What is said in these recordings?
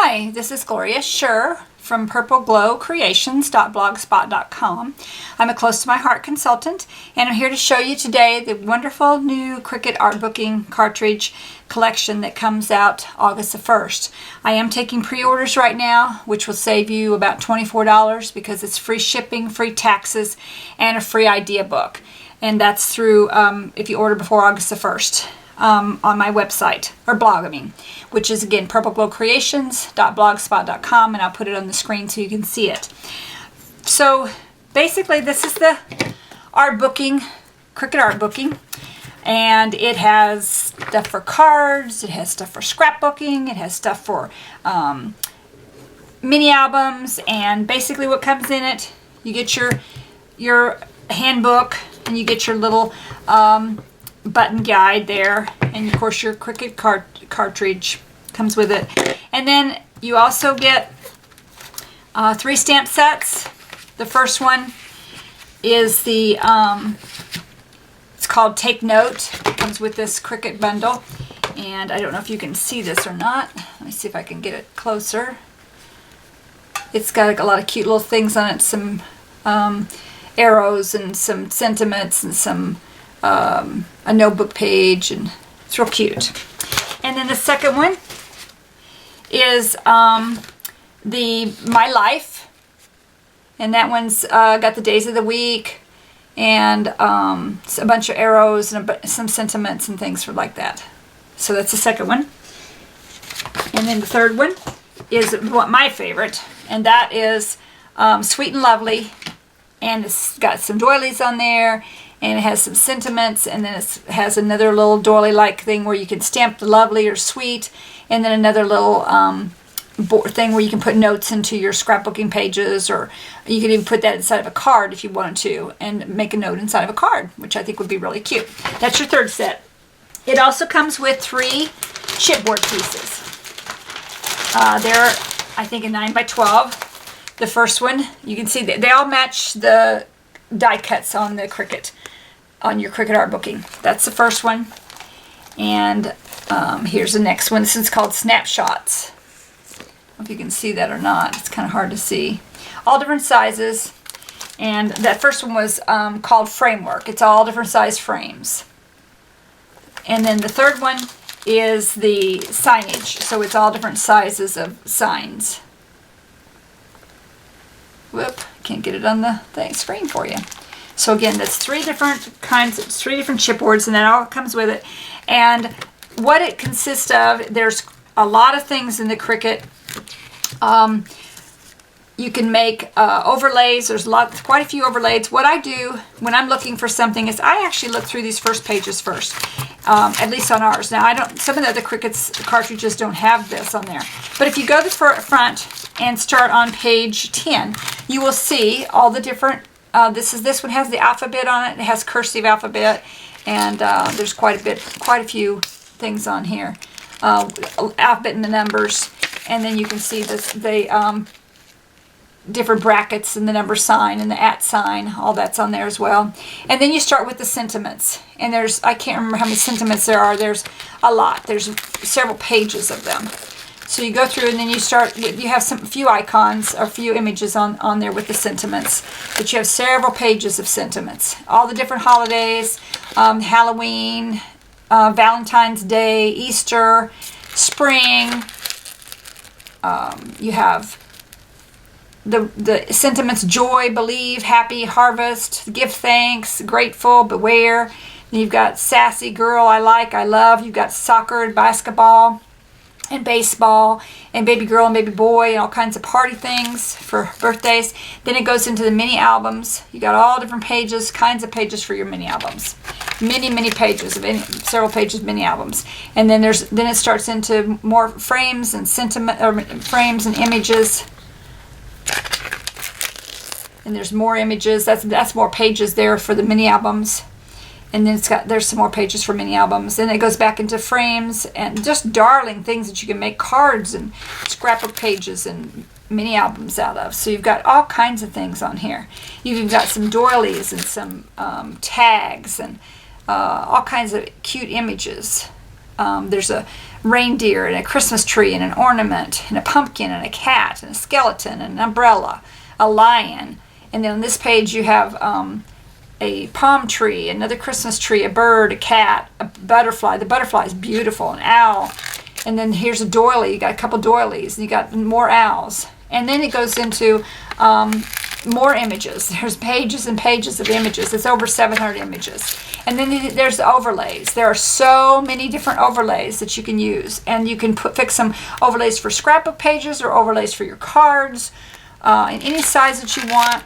Hi, this is Gloria Schur from purpleglowcreations.blogspot.com. I'm a close to my heart consultant, and I'm here to show you today the wonderful new Cricut Artbooking cartridge collection that comes out August the 1st. I am taking pre-orders right now, which will save you about $24 because it's free shipping, free taxes, and a free idea book. And that's through, if you order before August the 1st. On my website, or blog, which is again purpleglowcreations.blogspot.com, and I'll put it on the screen so you can see it. So basically this is the Artbooking, Cricut Artbooking, and it has stuff for cards, it has stuff for scrapbooking, it has stuff for mini albums, and basically what comes in it, you get your handbook, and you get your little button guide there, and of course your Cricut cartridge comes with it. And then you also get 3 stamp sets. The first one is the it's called Take Note. It comes with this Cricut bundle, and I don't know if you can see this or not. Let me see if I can get it closer. It's got like a lot of cute little things on it, some arrows and some sentiments and some a notebook page, and it's real cute. And then the second one is the My Life, and that one's got the days of the week and a bunch of arrows and some sentiments and things for like that. So that's the second one. And then the third one is my favorite, and that is Sweet and Lovely, and it's got some doilies on there, and it has some sentiments, and then it has another little doily-like thing where you can stamp the lovely or sweet, and then another little thing where you can put notes into your scrapbooking pages, or you can even put that inside of a card if you wanted to, and make a note inside of a card, which I think would be really cute. That's your third set. It also comes with 3 chipboard pieces. They're, I think, a 9 by 12. The first one, you can see they all match the die cuts on the Cricut, on your Cricut Artbooking. That's the first one. And here's the next one. This is called Snapshots. I don't know if you can see that or not. It's kind of hard to see. All different sizes. And that first one was called Framework. It's all different size frames. And then the third one is the signage. So it's all different sizes of signs. Whoop, can't get it on the screen for you. So again, that's 3 different kinds, 3 different chipboards, and that all comes with it. And what it consists of, there's a lot of things in the Cricut. You can make overlays. There's quite a few overlays. What I do when I'm looking for something is I actually look through these first pages first, at least on ours. Now, some of the other Cricut's cartridges don't have this on there. But if you go to the front and start on page 10, you will see all the different, this one has the alphabet on it. It has cursive alphabet, and there's quite a few things on here. Alphabet and the numbers, and then you can see the different brackets and the number sign and the @ sign, all that's on there as well. And then you start with the sentiments, and I can't remember how many sentiments there are. There's a lot. There's several pages of them. So you go through, and then you have a few icons or a few images on there with the sentiments, but you have several pages of sentiments. All the different holidays, Halloween, Valentine's Day, Easter, spring. You have the sentiments: joy, believe, happy, harvest, give thanks, grateful, beware. Then you've got sassy, girl, I like, I love. You've got soccer and basketball and baseball and baby girl and baby boy and all kinds of party things for birthdays. Then it goes into the mini albums. You got all different pages, kinds of pages for your mini albums. Many pages of several pages of mini albums. And then it starts into more frames and frames and images. And there's more images. That's more pages there for the mini albums. And then there's some more pages for mini albums. Then it goes back into frames and just darling things that you can make cards and scrapbook pages and mini albums out of. So you've got all kinds of things on here. You've got some doilies and some tags and all kinds of cute images. there's a reindeer and a Christmas tree and an ornament and a pumpkin and a cat and a skeleton and an umbrella, a lion. And then on this page you have a palm tree, another Christmas tree, a bird, a cat, a butterfly. The butterfly is beautiful, an owl. And then here's a doily. You got a couple doilies, and you got more owls. And then it goes into more images. There's pages and pages of images. It's over 700 images. And then there's the overlays. There are so many different overlays that you can use. And you can fix some overlays for scrapbook pages or overlays for your cards in any size that you want.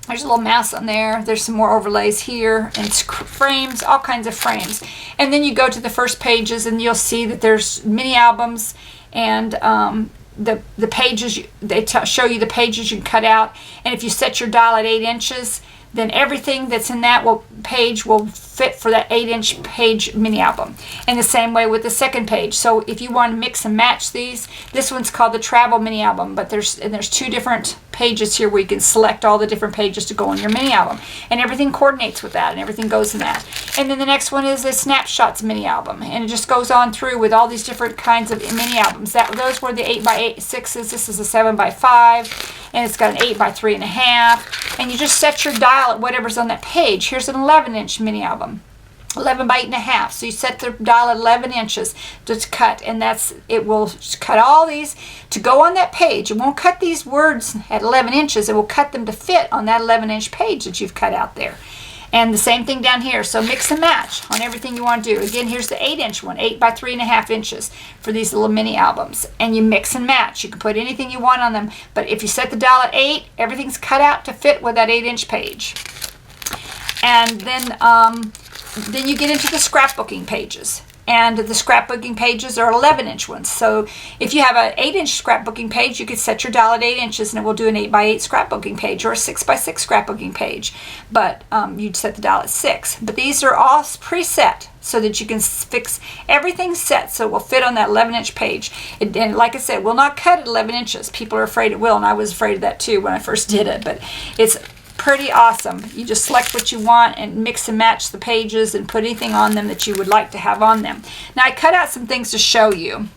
There's a little mouse on there. There's some more overlays here and frames, all kinds of frames. And then you go to the first pages and you'll see that there's mini albums and the pages. They show you the pages you can cut out. And if you set your dial at 8 inches, then everything that's in that page will fit for that 8-inch page mini album. And the same way with the second page. So if you want to mix and match these, this one's called the travel mini album, but there's 2 different pages here where you can select all the different pages to go in your mini album. And everything coordinates with that and everything goes in that. And then the next one is the snapshots mini album. And it just goes on through with all these different kinds of mini albums. Those were the 8x6s. This is a 7x5. And it's got an 8x3.5. And you just set your dial at whatever's on that page. Here's an 11-inch mini album, 11x8.5. So you set the dial at 11 inches to cut, and it will cut all these to go on that page. It won't cut these words at 11 inches. It will cut them to fit on that 11-inch page that you've cut out there. And the same thing down here. So mix and match on everything you want to do. Again, here's the 8-inch one, 8x3.5 inches for these little mini albums. And you mix and match. You can put anything you want on them. But if you set the dial at 8, everything's cut out to fit with that 8-inch page. And then you get into the scrapbooking pages. And the scrapbooking pages are 11-inch ones. So if you have an 8-inch scrapbooking page, you could set your dial at 8 inches and it will do an 8x8 scrapbooking page or a 6x6 scrapbooking page. But you'd set the dial at 6. But these are all preset so that you can fix everything set so it will fit on that 11-inch page. And like I said, it will not cut at 11 inches. People are afraid it will, and I was afraid of that too when I first did it. But it's pretty awesome. You just select what you want and mix and match the pages and put anything on them that you would like to have on them. Now I cut out some things to show you.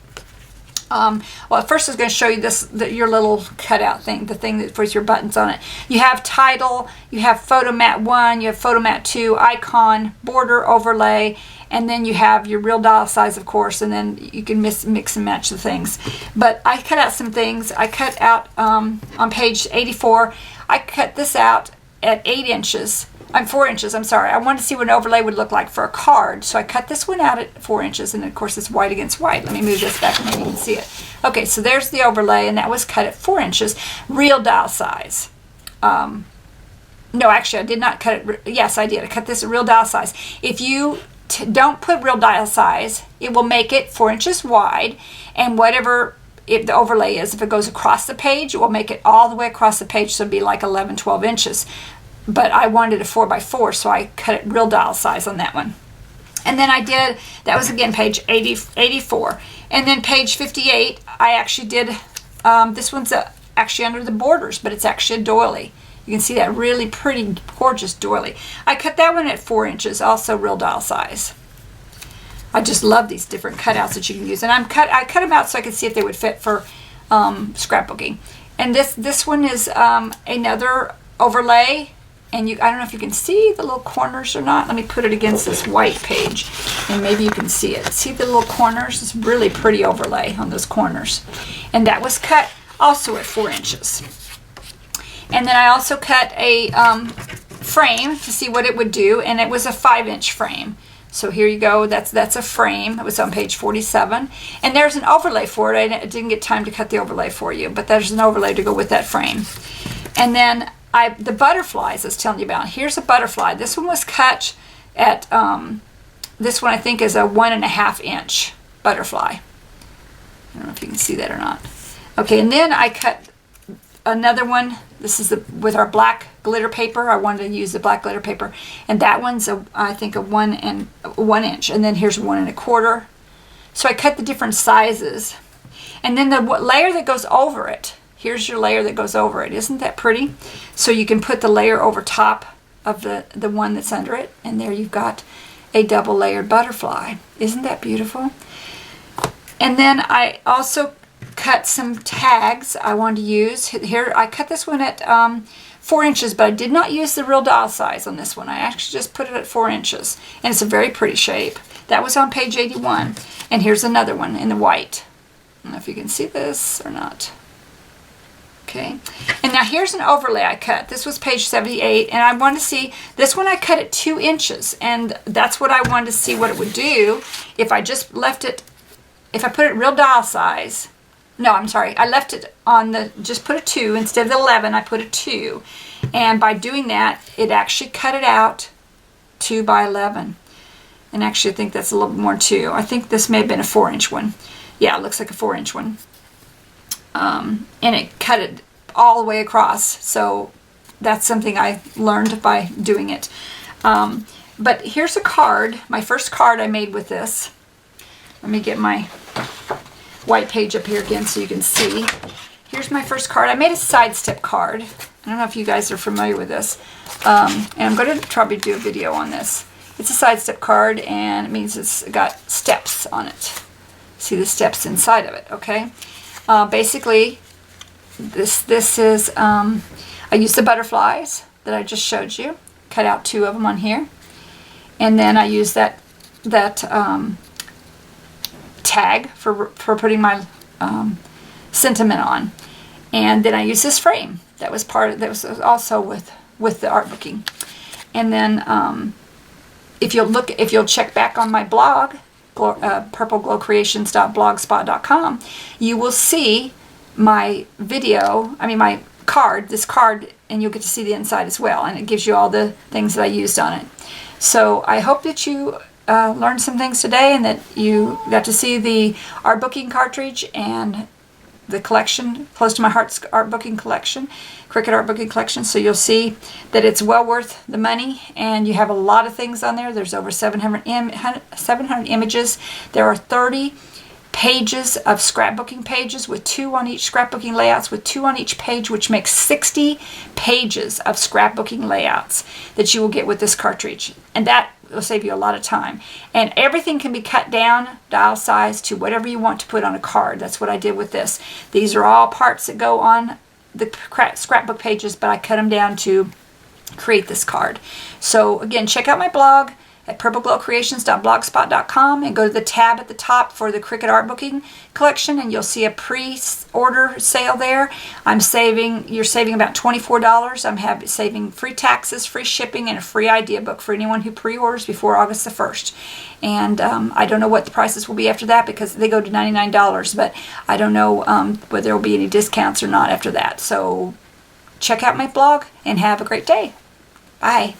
Well, first I was going to show you your little cutout thing, the thing that puts your buttons on it. You have title, you have photo mat 1, you have photo mat 2, icon, border, overlay, and then you have your real dial size, of course, and then you can mix and match the things. But I cut out some things. I cut out on page 84, I cut this out at 8 inches. 4 inches, I'm sorry. I wanted to see what an overlay would look like for a card. So I cut this one out at 4 inches, and of course it's white against white. Let me move this back and maybe you can see it. Okay, so there's the overlay, and that was cut at 4 inches. Real dial size. No, actually I did not cut it. Yes, I did. I cut this at real dial size. If you don't put real dial size, it will make it 4 inches wide, and whatever if the overlay is, if it goes across the page, it will make it all the way across the page, so it'd be like 11, 12 inches. But I wanted a 4x4, so I cut it real dial size on that one. And then that was again page 84. And then page 58, I actually did, this one's actually under the borders, but it's actually a doily. You can see that really pretty, gorgeous doily. I cut that one at 4 inches, also real dial size. I just love these different cutouts that you can use. And I cut them out so I could see if they would fit for scrapbooking. And this one is another overlay. And I don't know if you can see the little corners or not. Let me put it against this white page and maybe you can see it. See the little corners? It's really pretty overlay on those corners. And that was cut also at 4 inches. And then I also cut a frame to see what it would do, and it was a 5-inch frame. So here you go, that's a frame. It was on page 47. And there's an overlay for it. I didn't get time to cut the overlay for you, but there's an overlay to go with that frame. And then the butterflies I was telling you about. Here's a butterfly. This one was cut at, this one I think is a 1.5 inch butterfly. I don't know if you can see that or not. Okay, and then I cut another one. This is with our black glitter paper. I wanted to use the black glitter paper. And that one's, I think, a 1 inch. And then here's 1 1/4. So I cut the different sizes. And then the layer that goes over it. Here's your layer that goes over it. Isn't that pretty? So you can put the layer over top of the one that's under it. And there you've got a double layered butterfly. Isn't that beautiful? And then I also cut some tags I wanted to use. Here, I cut this one at 4 inches, but I did not use the real dial size on this one. I actually just put it at 4 inches. And it's a very pretty shape. That was on page 81. And here's another one in the white. I don't know if you can see this or not. Okay. And now here's an overlay I cut. This was page 78, and I wanted to see, this one I cut at 2 inches, and that's what I wanted to see what it would do if I just left it, if I put it real dial size. No, I'm sorry, I left it on the, just put a 2, instead of the 11, I put a 2. And by doing that, it actually cut it out 2 by 11. And actually I think that's a little bit more too. I think this may have been a 4-inch one. Yeah, it looks like a 4-inch one. And it cut it all the way across. So that's something I learned by doing it. But here's a card, my first card I made with this. Let me get my white page up here again so you can see. Here's my first card. I made a sidestep card. I don't know if you guys are familiar with this. And I'm going to probably do a video on this. It's a sidestep card, and it means it's got steps on it. See the steps inside of it, okay? Basically, this is, I used the butterflies that I just showed you. Cut out 2 of them on here. And then I used that tag for putting my sentiment on. And then I used this frame. That was also with the art booking. And then if you'll check back on my blog, purpleglowcreations.blogspot.com, you will see my video, my card, this card, and you'll get to see the inside as well, and it gives you all the things that I used on it. So I hope that you learned some things today, and that you got to see the art booking cartridge and the collection, close to my heart's art booking collection, Cricut Artbooking collection. So you'll see that it's well worth the money, and you have a lot of things on there. There's over 700 images. There are 30 pages of scrapbooking pages with 2 on each, scrapbooking layouts with 2 on each page, which makes 60 pages of scrapbooking layouts that you will get with this cartridge. And that will save you a lot of time. And everything can be cut down, dial size, to whatever you want to put on a card. That's what I did with this. These are all parts that go on the scrapbook pages, but I cut them down to create this card. So again, check out my blog at purpleglowcreations.blogspot.com and go to the tab at the top for the Cricut Artbooking collection, and you'll see a pre-order sale there. You're saving about $24. I'm saving free taxes, free shipping, and a free idea book for anyone who pre-orders before August the 1st. And I don't know what the prices will be after that, because they go to $99, but I don't know whether there will be any discounts or not after that. So check out my blog and have a great day. Bye.